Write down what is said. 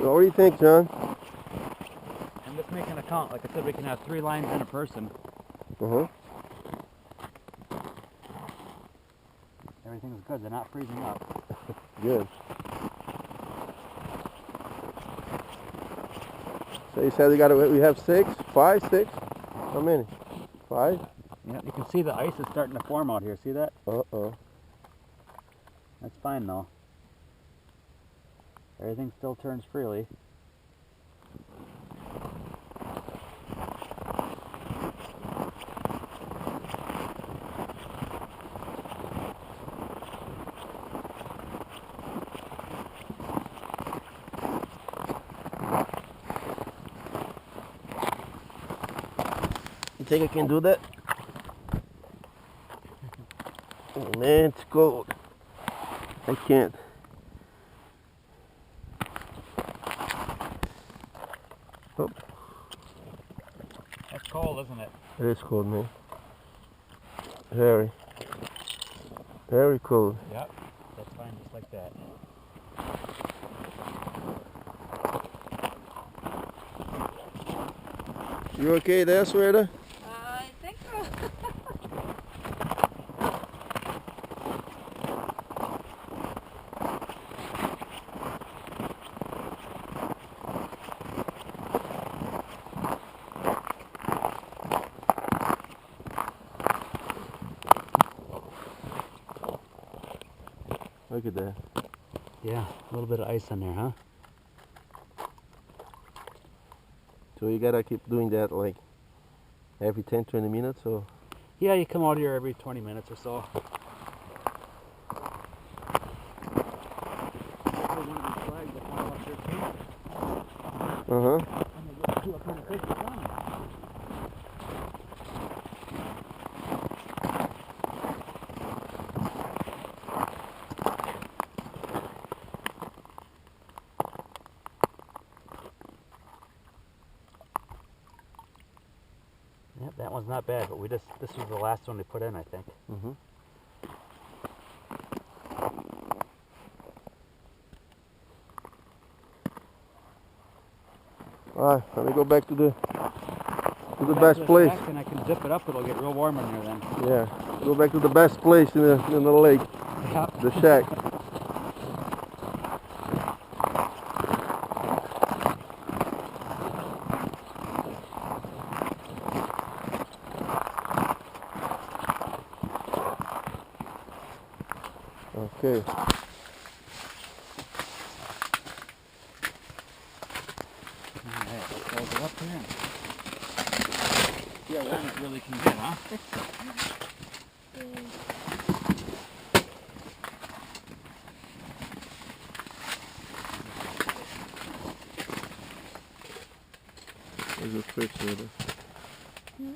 What do you think, John? I'm just making a count. Like I said, we can have 3 lines in a person. Uh-huh. Everything's good. They're not freezing up. Good. So you said we have 6? 5, 6? How many? 5? Yeah, you can see the ice is starting to form out here. See that? Uh-oh. That's fine though. Everything still turns freely. You think I can do that? Oh man, it's cold. I can't. Oh, That's cold, isn't it? it is cold, man. Very, very cold. Yep. That's fine, just like that. You okay there, Sweta? I think so. Look at that. Yeah, a little bit of ice on there, huh? So you gotta keep doing that like every 10-20 minutes, or? Yeah, you come out here every 20 minutes or so. Uh-huh. Yep, that one's not bad, but this was the last one we put in, I think. Mm-hmm. Alright, let me go back to the best place. And I can zip it up, it'll get real warm in there then. Yeah, go back to the best place in the lake, Yep. the shack. Okay. Alright, let's hold it up here. See how warm it really can get, huh? There's a switch there. Hmm?